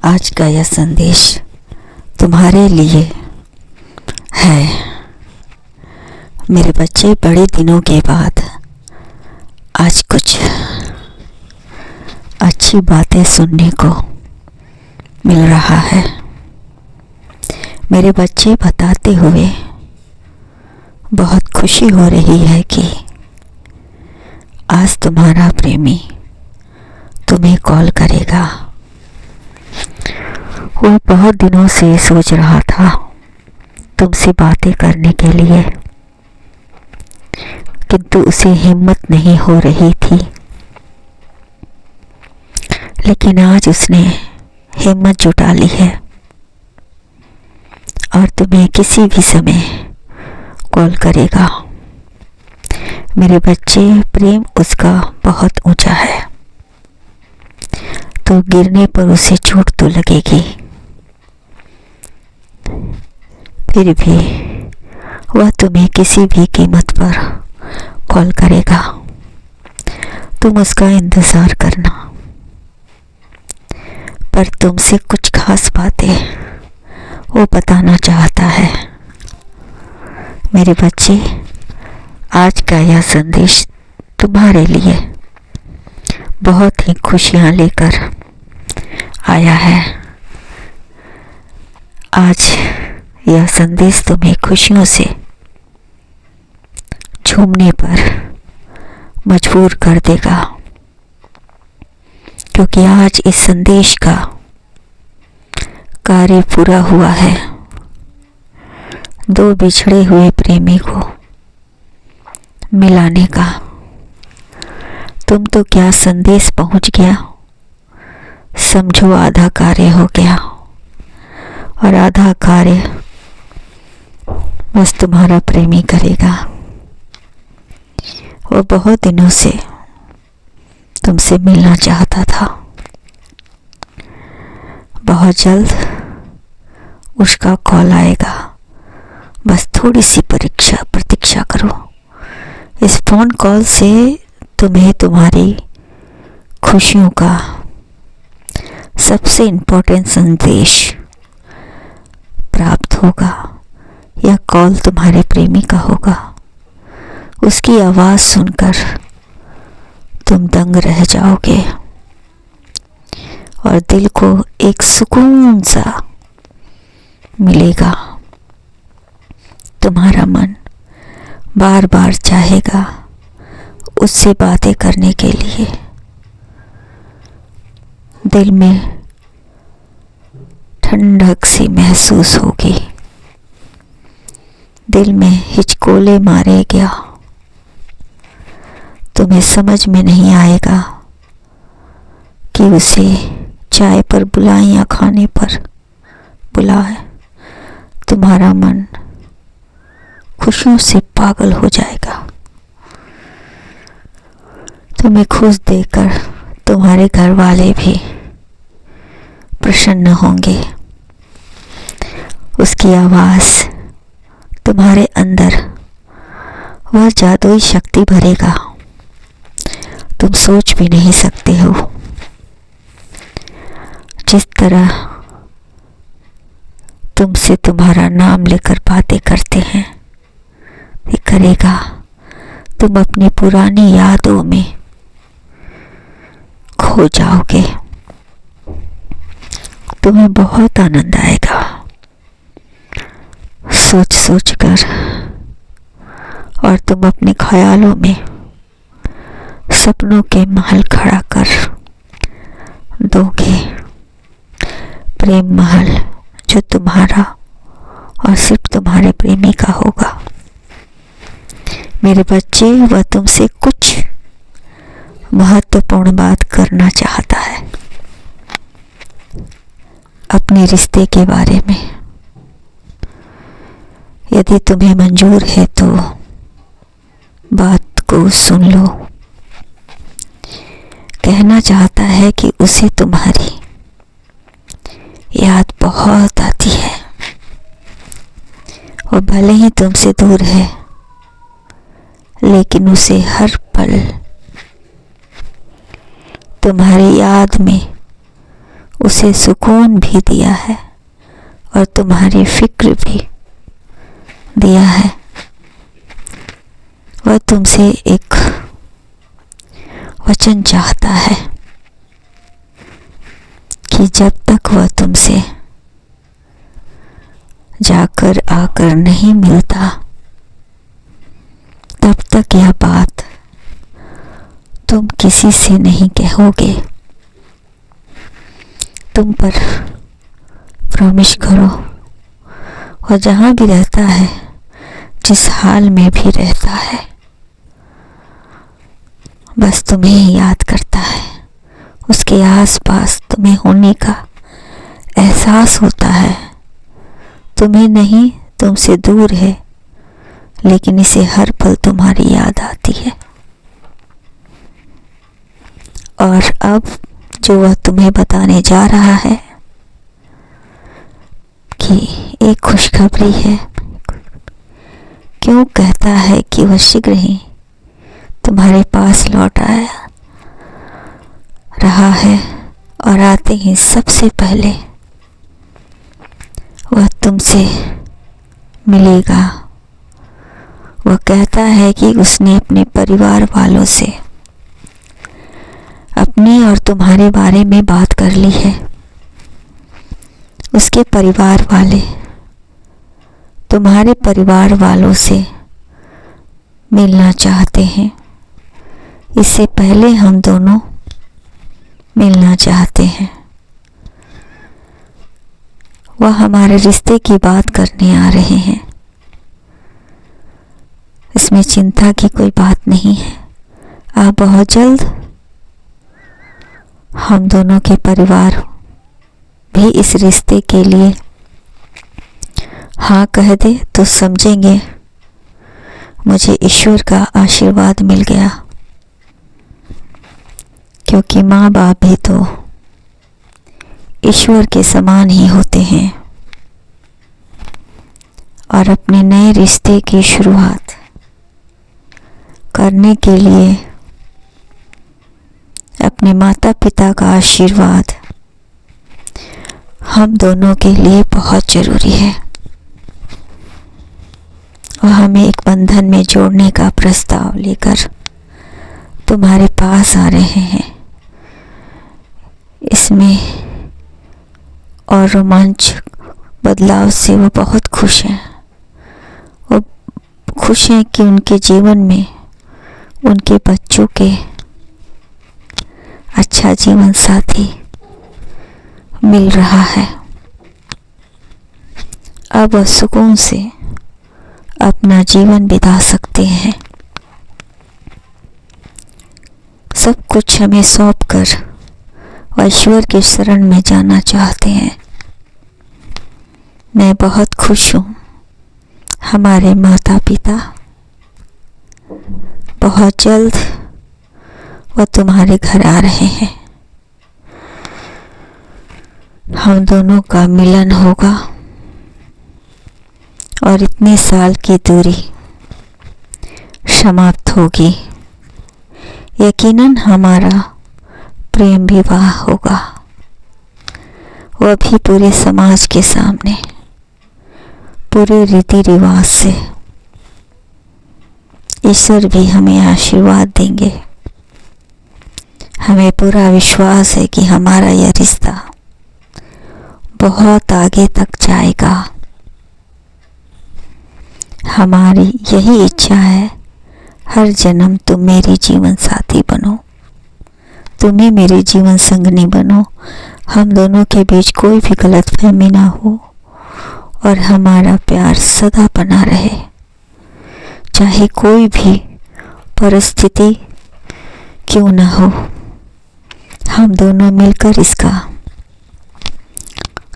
आज का यह संदेश तुम्हारे लिए है। मेरे बच्चे, बड़े दिनों के बाद आज कुछ अच्छी बातें सुनने को मिल रहा है। मेरे बच्चे बताते हुए बहुत खुशी हो रही है कि आज तुम्हारा प्रेमी तुम्हें कॉल करेगा। वो बहुत दिनों से सोच रहा था तुमसे बातें करने के लिए, किंतु उसे हिम्मत नहीं हो रही थी। लेकिन आज उसने हिम्मत जुटा ली है और तुम्हें किसी भी समय कॉल करेगा। मेरे बच्चे, प्रेम उसका बहुत ऊंचा है, तो गिरने पर उसे चोट तो लगेगी, फिर भी वह तुम्हें किसी भी कीमत पर कॉल करेगा। तुम उसका इंतज़ार करना, पर तुमसे कुछ खास बातें वो बताना चाहता है। मेरे बच्चे, आज का यह संदेश तुम्हारे लिए बहुत ही खुशियाँ लेकर आया है। आज यह संदेश तुम्हें खुशियों से झूमने पर मजबूर कर देगा, क्योंकि आज इस संदेश का कार्य पूरा हुआ है। दो बिछड़े हुए प्रेमी को मिलाने का। तुम तो क्या, संदेश पहुंच गया, समझो आधा कार्य हो गया, और आधा कार्य बस तुम्हारा प्रेमी करेगा। वो बहुत दिनों से तुमसे मिलना चाहता था। बहुत जल्द उसका कॉल आएगा, बस थोड़ी सी प्रतीक्षा करो। इस फोन कॉल से तुम्हें तुम्हारी खुशियों का सबसे इम्पोर्टेंट संदेश प्राप्त होगा। यह कॉल तुम्हारे प्रेमी का होगा। उसकी आवाज़ सुनकर तुम दंग रह जाओगे और दिल को एक सुकून सा मिलेगा। तुम्हारा मन बार बार चाहेगा उससे बातें करने के लिए। दिल में ठंडक सी महसूस होगी, दिल में हिचकोले मारे गया। तुम्हें समझ में नहीं आएगा कि उसे चाय पर बुलाएं या खाने पर बुलाएं। तुम्हारा मन खुशियों से पागल हो जाएगा। तुम्हें खुश देखकर तुम्हारे घर वाले भी प्रसन्न होंगे। उसकी आवाज़ तुम्हारे अंदर वह जादुई शक्ति भरेगा, तुम सोच भी नहीं सकते हो। जिस तरह तुमसे तुम्हारा नाम लेकर बातें करते हैं, ये करेगा। तुम अपनी पुरानी यादों में खो जाओगे। तुम्हें बहुत आनंद आएगा सोच सोच कर, और तुम अपने ख्यालों में सपनों के महल खड़ा कर दोगे। प्रेम महल जो तुम्हारा और सिर्फ तुम्हारे प्रेमी का होगा। मेरे बच्चे, वह तुमसे कुछ महत्वपूर्ण बात करना चाहता है अपने रिश्ते के बारे में। यदि तुम्हें मंजूर है तो बात को सुन लो। कहना चाहता है कि उसे तुम्हारी याद बहुत आती है, और भले ही तुमसे दूर है, लेकिन उसे हर पल तुम्हारी याद में उसे सुकून भी दिया है और तुम्हारी फिक्र भी दिया है। वह तुमसे एक वचन चाहता है कि जब तक वह तुमसे जाकर आकर नहीं मिलता, तब तक यह बात तुम किसी से नहीं कहोगे। तुम पर प्रॉमिस करो। वह जहाँ भी रहता है, जिस हाल में भी रहता है, बस तुम्हें ही याद करता है। उसके आसपास तुम्हें होने का एहसास होता है। तुम्हें नहीं, तुमसे दूर है, लेकिन इसे हर पल तुम्हारी याद आती है। और अब जो वह तुम्हें बताने जा रहा है कि एक खुशखबरी है। क्यों कहता है कि वह शीघ्र ही तुम्हारे पास लौट आया रहा है और आते ही सबसे पहले वह तुमसे मिलेगा। वह कहता है कि उसने अपने परिवार वालों से अपने और तुम्हारे बारे में बात कर ली है। उसके परिवार वाले तुम्हारे परिवार वालों से मिलना चाहते हैं। इससे पहले हम दोनों मिलना चाहते हैं। वह हमारे रिश्ते की बात करने आ रहे हैं। इसमें चिंता की कोई बात नहीं है। आप बहुत जल्द हम दोनों के परिवार भी इस रिश्ते के लिए हाँ कह दे तो समझेंगे मुझे ईश्वर का आशीर्वाद मिल गया। क्योंकि माँ बाप भी तो ईश्वर के समान ही होते हैं। और अपने नए रिश्ते की शुरुआत करने के लिए अपने माता पिता का आशीर्वाद हम दोनों के लिए बहुत जरूरी है। और हमें एक बंधन में जोड़ने का प्रस्ताव लेकर तुम्हारे पास आ रहे हैं। इसमें और रोमांच बदलाव से वो बहुत खुश हैं। वो खुश हैं कि उनके जीवन में उनके बच्चों के अच्छा जीवन साथी मिल रहा है। अब वह सुकून से अपना जीवन बिता सकते हैं। सब कुछ हमें सौंपकर वह ईश्वर के शरण में जाना चाहते हैं। मैं बहुत खुश हूँ। हमारे माता पिता बहुत जल्द वह तुम्हारे घर आ रहे हैं। हम दोनों का मिलन होगा और इतने साल की दूरी समाप्त होगी। यकीनन हमारा प्रेम विवाह होगा। वह भी पूरे समाज के सामने, पूरे रीति रिवाज से। ईश्वर भी हमें आशीर्वाद देंगे। हमें पूरा विश्वास है कि हमारा यह रिश्ता बहुत आगे तक जाएगा। हमारी यही इच्छा है, हर जन्म तुम मेरी जीवन साथी बनो, तुम ही मेरी जीवन संगनी बनो। हम दोनों के बीच कोई भी गलतफहमी ना हो और हमारा प्यार सदा बना रहे। चाहे कोई भी परिस्थिति क्यों ना हो, हम दोनों मिलकर इसका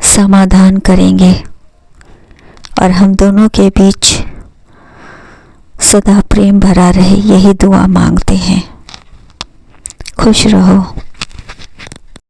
समाधान करेंगे और हम दोनों के बीच सदा प्रेम भरा रहे, यही दुआ मांगते हैं। खुश रहो।